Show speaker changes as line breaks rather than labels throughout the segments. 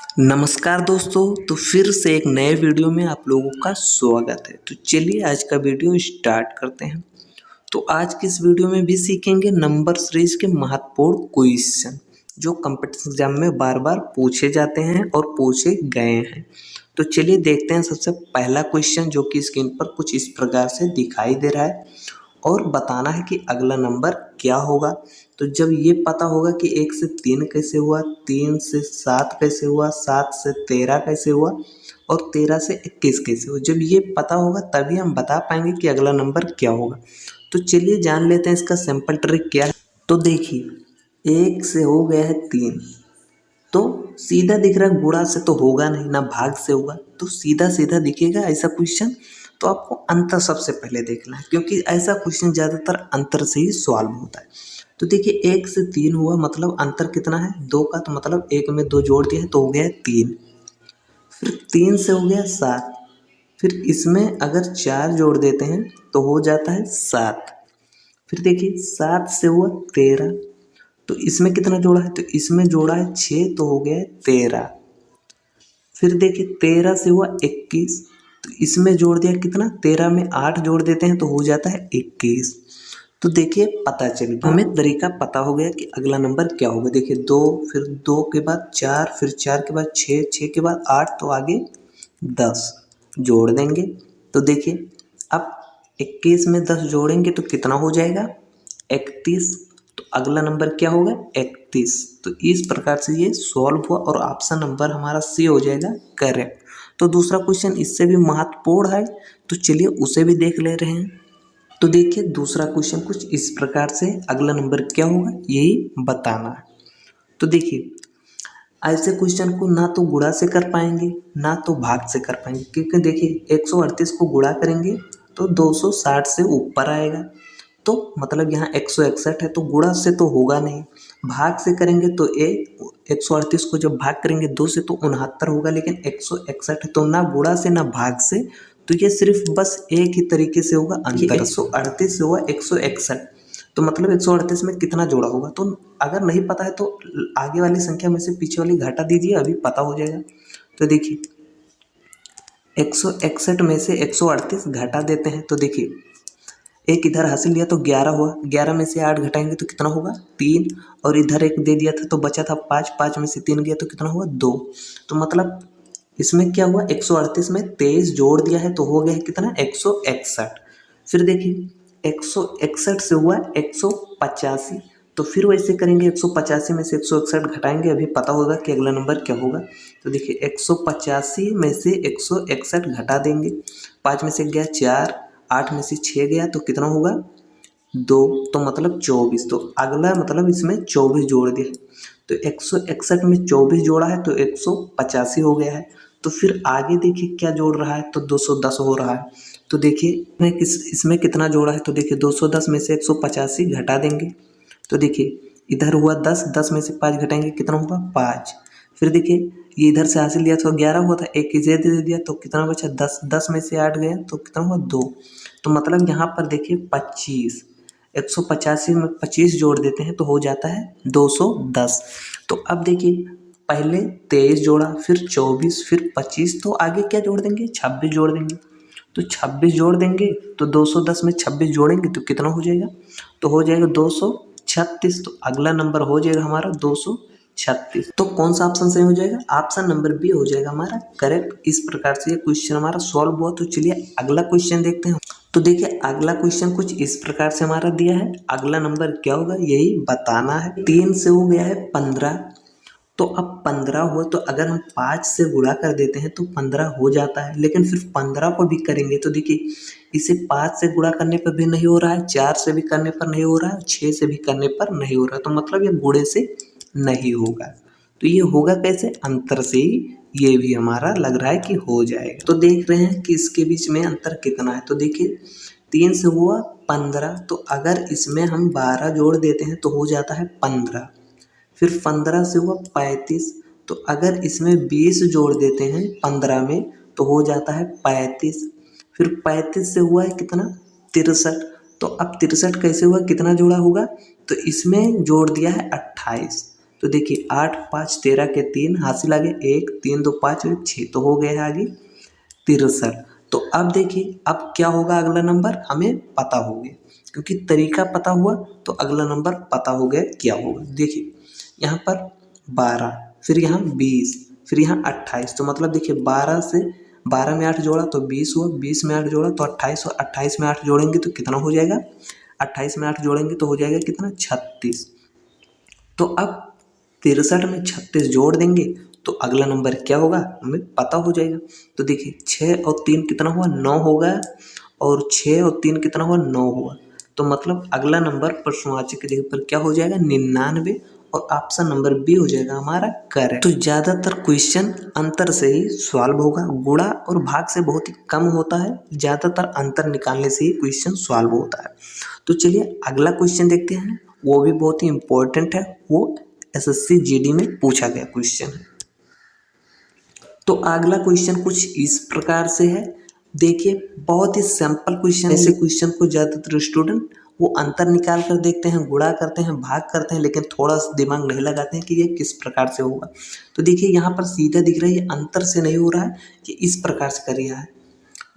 नमस्कार दोस्तों, तो फिर से एक नए वीडियो में आप लोगों का स्वागत है। तो चलिए आज का वीडियो स्टार्ट करते हैं। तो आज की इस वीडियो में भी सीखेंगे नंबर सीरीज के महत्वपूर्ण क्वेश्चन जो कॉम्पिटिशन एग्जाम में बार बार पूछे जाते हैं और पूछे गए हैं। तो चलिए देखते हैं सबसे पहला क्वेश्चन जो कि स्क्रीन पर कुछ इस प्रकार से दिखाई दे रहा है और बताना है कि अगला नंबर क्या होगा। तो जब ये पता होगा कि 1 से 3 कैसे हुआ, 3 से 7 कैसे हुआ, 7 से 13 कैसे हुआ और 13 से 21 कैसे हुआ, जब ये पता होगा तभी हम बता पाएंगे कि अगला नंबर क्या होगा। तो चलिए जान लेते हैं इसका सिंपल ट्रिक क्या है। तो देखिए 1 से हो गया है 3, तो सीधा दिख रहा है, गुणा से तो होगा नहीं, ना भाग से होगा, तो सीधा सीधा दिखेगा ऐसा क्वेश्चन। तो आपको अंतर सबसे पहले देखना है क्योंकि ऐसा क्वेश्चन ज़्यादातर अंतर से ही सॉल्व होता है। तो देखिए 1 से 3 हुआ मतलब अंतर कितना है, 2 का, तो मतलब 1 में 2 जोड़ दिया है तो हो गया है 3। फिर 3 से हो गया 7, फिर इसमें अगर 4 जोड़ देते हैं तो हो जाता है 7। फिर देखिए 7 से हुआ 13, तो इसमें कितना जोड़ा है, तो इसमें जोड़ा है 6 तो हो गया है 13। फिर देखिए 13 से हुआ 21, तो इसमें जोड़ दिया कितना, 13 में 8 जोड़ देते हैं तो हो जाता है 21। तो देखिए पता चल गया, हमें तरीका पता हो गया कि अगला नंबर क्या होगा। देखिए 2, फिर 2 के बाद 4, फिर 4 के बाद 6, 6 के बाद 8, तो आगे 10 जोड़ देंगे। तो देखिए अब 21 में 10 जोड़ेंगे तो कितना हो जाएगा, 31। तो अगला नंबर क्या होगा, 31। तो इस प्रकार से ये सॉल्व हुआ और ऑप्शन नंबर हमारा सी हो जाएगा करेक्ट। तो दूसरा क्वेश्चन इससे भी महत्वपूर्ण है, तो चलिए उसे भी देख ले रहे हैं। तो देखिए दूसरा क्वेश्चन कुछ इस प्रकार से, अगला नंबर क्या होगा यही बताना है। तो देखिए ऐसे क्वेश्चन को ना तो गुणा से कर पाएंगे ना तो भाग से कर पाएंगे, क्योंकि देखिए 138 को गुणा करेंगे तो 260 से ऊपर आएगा, तो मतलब यहाँ 161 है, तो गुणा से तो होगा नहीं। भाग से करेंगे तो 138 को जब भाग करेंगे 2 से तो 69 होगा, लेकिन 161 है तो ना गुणा से ना भाग से। तो ये सिर्फ बस एक ही तरीके से होगा अंतर, 138 से हुआ 161, तो मतलब 138 में कितना जोड़ा होगा। तो अगर नहीं पता है तो आगे वाली संख्या में से पीछे वाली घटा दीजिए, अभी पता हो जाएगा। तो देखिए 161 में से 138 घटा देते हैं, तो देखिए एक इधर हासिल लिया तो 11 हुआ, 11 में से 8 घटाएंगे तो कितना होगा 3, और इधर एक दे दिया था तो बचा था 5, 5 में से 3 गया तो कितना हुआ 2। तो मतलब इसमें क्या हुआ, 138 में 23 जोड़ दिया है तो हो गया है कितना 161। फिर देखिए 161 से हुआ 185, तो फिर वैसे करेंगे 185 में से 161 घटाएंगे, अभी पता होगा कि अगला नंबर क्या होगा। तो देखिए 185 में से 161 घटा देंगे, 5 में से गया 4, 8 में से 6 गया तो कितना होगा 2, तो मतलब 24। तो अगला मतलब इसमें 24 जोड़ दिया, तो 161 में 24 जोड़ा है तो 185 हो गया है। तो फिर आगे देखिए क्या जोड़ रहा है, तो 210 हो रहा है। तो देखिए इसमें कितना जोड़ा है, तो देखिए 210 में से 185 घटा देंगे, तो देखिए इधर हुआ 10, 10 में से 5 घटाएंगे कितना होगा 5। फिर देखिए ये इधर से हासिल लिया तो 11 हुआ था, एक इधर दे दिया तो कितना बचा 10, 10 में से 8 गया तो कितना हुआ 2। तो मतलब यहाँ पर देखिए 25, 185 में 25 जोड़ देते हैं तो हो जाता है 210। तो अब देखिए पहले 23 जोड़ा, फिर 24, फिर 25, तो आगे क्या जोड़ देंगे 26 जोड़ देंगे। तो 26 जोड़ देंगे तो 210 में 26 जोड़ेंगे तो कितना हो जाएगा, तो हो जाएगा 236। तो अगला नंबर हो जाएगा हमारा 236। तो कौन सा ऑप्शन सही हो जाएगा, ऑप्शन नंबर बी हो जाएगा हमारा करेक्ट। इस प्रकार से ये क्वेश्चन हमारा सॉल्व हुआ। तो चलिए अगला क्वेश्चन देखते हैं। तो देखिए अगला क्वेश्चन कुछ इस प्रकार से हमारा दिया है, अगला नंबर क्या होगा यही बताना है। 3 से हो गया है 15, तो अब 15 हुआ तो अगर हम 5 से गुणा कर देते हैं तो 15 हो जाता है, लेकिन फिर 15 को भी करेंगे तो देखिए इसे 5 से गुणा करने पर भी नहीं हो रहा है, 4 से भी करने पर नहीं हो रहा है, 6 से भी करने पर नहीं हो रहा है, तो मतलब ये गुणे से नहीं होगा। तो ये होगा कैसे, अंतर से ही ये भी हमारा लग रहा है कि हो जाएगा। तो देख रहे हैं कि इसके बीच में अंतर कितना है। तो देखिए 3 से हुआ 15, तो अगर इसमें हम 12 जोड़ देते हैं तो हो जाता है 15। फिर 15 से हुआ 35, तो अगर इसमें 20 जोड़ देते हैं 15 में तो हो जाता है 35। फिर 35 से हुआ है कितना 63, तो अब 63 कैसे हुआ, कितना जोड़ा होगा, तो इसमें जोड़ दिया है 28, तो देखिए 8 5 13 के 3 हासिल आ गए 1 3 2 5 और 6 तो हो गया है आगे 63। तो अब देखिए अब क्या होगा, अगला नंबर हमें पता हो गया क्योंकि तरीका पता हुआ तो अगला नंबर पता हो गया क्या होगा। देखिए यहाँ पर 12, फिर यहाँ 20, फिर यहाँ 28। तो मतलब देखिए 12 में 8 जोड़ा तो 20 हुआ, 20 में 8 जोड़ा तो 28 हुआ, 28 में 8 जोड़ेंगे तो कितना हो जाएगा, 28 में 8 जोड़ेंगे तो हो जाएगा कितना 36। तो अब 63 में 36 जोड़ देंगे तो अगला नंबर क्या होगा हमें पता हो जाएगा। तो देखिए 6 और 3 कितना हुआ 9 होगा, और 6 और 3 कितना हुआ 9 हुआ। तो मतलब अगला नंबर प्रश्नवाचक की जगह पर क्या हो जाएगा 99, और ऑप्शन नंबर बी हो जाएगा हमारा करेक्ट। तो ज़्यादातर क्वेश्चन अंतर से ही सॉल्व होगा, गुणा और भाग से बहुत ही कम होता है, ज़्यादातर अंतर निकालने से ही क्वेश्चन सॉल्व होता है। तो चलिए अगला क्वेश्चन देखते हैं, वो भी बहुत ही इम्पोर्टेंट है, वो एसएससी जीडी में पूछा गया क्वेश्चन है। तो अगला क्वेश्चन कुछ इस प्रकार से है, देखिए बहुत ही सिंपल क्वेश्चन। ऐसे क्वेश्चन को ज़्यादातर स्टूडेंट वो अंतर निकाल कर देखते हैं, गुणा करते हैं, भाग करते हैं, लेकिन थोड़ा सा दिमाग नहीं लगाते हैं कि ये किस प्रकार से होगा। तो देखिए यहाँ पर सीधा दिख रहा है, ये अंतर से नहीं हो रहा है, ये इस प्रकार से कर रहा है,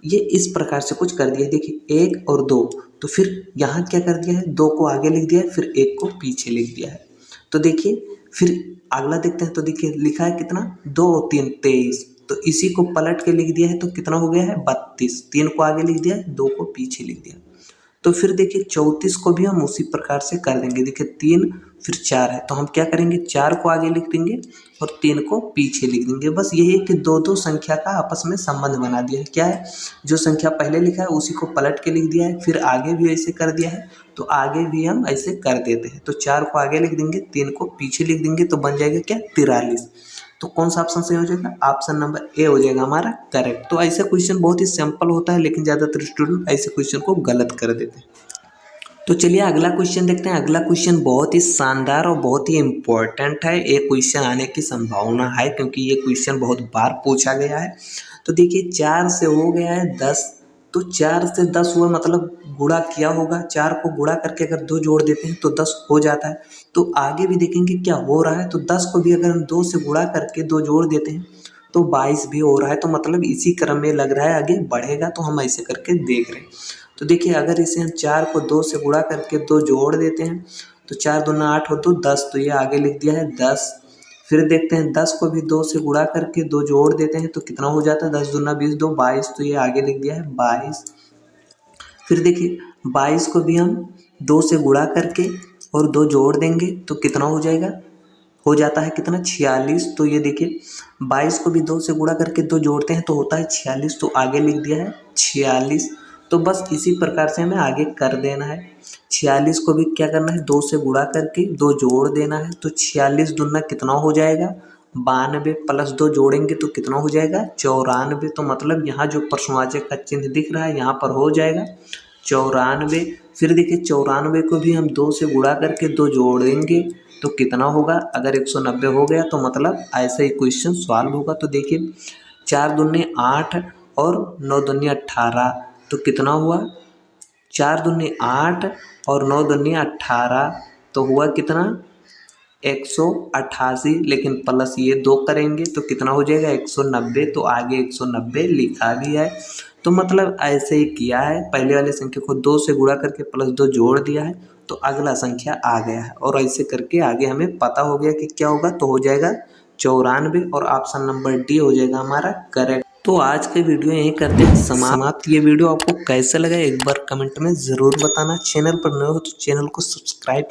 ये इस प्रकार से कुछ कर दिया है। देखिए 1 और 2, तो फिर यहाँ क्या कर दिया है, 2 को आगे लिख दिया है, फिर 1 को पीछे लिख दिया है। तो देखिए फिर अगला देखते हैं, तो देखिए लिखा है कितना 2 और 3 23, तो इसी को पलट के लिख दिया है तो कितना हो गया है 32, 3 को आगे लिख दिया है, 2 को पीछे लिख दिया। तो फिर देखिए 34 को भी हम उसी प्रकार से कर देंगे। देखिए 3 फिर 4 है, तो हम क्या करेंगे 4 को आगे लिख देंगे और 3 को पीछे लिख देंगे। बस यही है कि दो संख्या का आपस में संबंध बना दिया है। क्या है, जो संख्या पहले लिखा है उसी को पलट के लिख दिया है, फिर आगे भी ऐसे कर दिया है, तो आगे भी हम ऐसे कर देते हैं। तो 4 को आगे लिख देंगे, 3 को पीछे लिख देंगे, तो बन जाएगा क्या 43। तो कौन सा ऑप्शन सही हो जाएगा, ऑप्शन नंबर ए हो जाएगा हमारा करेक्ट। तो ऐसा क्वेश्चन बहुत ही सिंपल होता है, लेकिन ज़्यादातर स्टूडेंट ऐसे क्वेश्चन को गलत कर देते हैं। तो चलिए अगला क्वेश्चन देखते हैं। अगला क्वेश्चन बहुत ही शानदार और बहुत ही इम्पोर्टेंट है, ये क्वेश्चन आने की संभावना है क्योंकि ये क्वेश्चन बहुत बार पूछा गया है। तो देखिए 4 से हो गया है 10, तो 4 से 10 हुआ मतलब गुणा किया होगा, 4 को गुणा करके अगर 2 जोड़ देते हैं तो 10 हो जाता है। तो आगे भी देखेंगे क्या हो रहा है, तो 10 को भी अगर हम 2 से गुणा करके 2 जोड़ देते हैं तो 22 भी हो रहा है। तो मतलब इसी क्रम में लग रहा है आगे बढ़ेगा, तो हम ऐसे करके देख रहे हैं। तो देखिए अगर इसे हम 4 को 2 से गुणा करके 2 जोड़ देते हैं तो 4 दूना 8 हो तो 10, तो ये आगे लिख दिया है 10। फिर देखते हैं 10 को भी 2 से गुणा करके 2 जोड़ देते हैं तो कितना हो जाता है, 10 दूना 20 2 22, तो ये आगे लिख दिया है 22। फिर देखिए 22 को भी हम 2 से गुणा करके और 2 जोड़ देंगे तो कितना हो जाएगा, हो जाता है कितना 46। तो ये देखिए 22 को भी 2 से गुणा करके 2 जोड़ते हैं तो होता है 46, तो आगे लिख दिया है 46। तो बस इसी प्रकार से हमें आगे कर देना है। 46 को भी क्या करना है 2 से गुणा करके 2 जोड़ देना है, तो 46 दूना कितना हो जाएगा 92, प्लस 2 जोड़ेंगे तो कितना हो जाएगा 94। तो मतलब यहाँ जो प्रश्नवाचक का चिन्ह दिख रहा है यहाँ पर हो जाएगा 94। फिर देखिए 94 को भी हम 2 से गुणा करके 2 जोड़ेंगे तो कितना होगा, अगर 190 हो गया तो मतलब ऐसा ही क्वेश्चन सॉल्व होगा। तो देखिए 4 दूने 8 और 9 दूनी 18, तो कितना हुआ 4 दूनी 8 और 9 दूनी 18, तो हुआ कितना 188, लेकिन प्लस ये 2 करेंगे तो कितना हो जाएगा 190, तो आगे 190 लिखा भी है। तो मतलब ऐसे ही किया है, पहले वाले संख्या को 2 से गुणा करके प्लस 2 जोड़ दिया है तो अगला संख्या आ गया है, और ऐसे करके आगे हमें पता हो गया कि क्या होगा, तो हो जाएगा 94 और ऑप्शन नंबर डी हो जाएगा हमारा करेक्ट। तो आज के वीडियो यहीं करते हैं समाप्त। ये वीडियो आपको कैसा लगा एक बार कमेंट में ज़रूर बताना। चैनल पर नए हो तो चैनल को सब्सक्राइब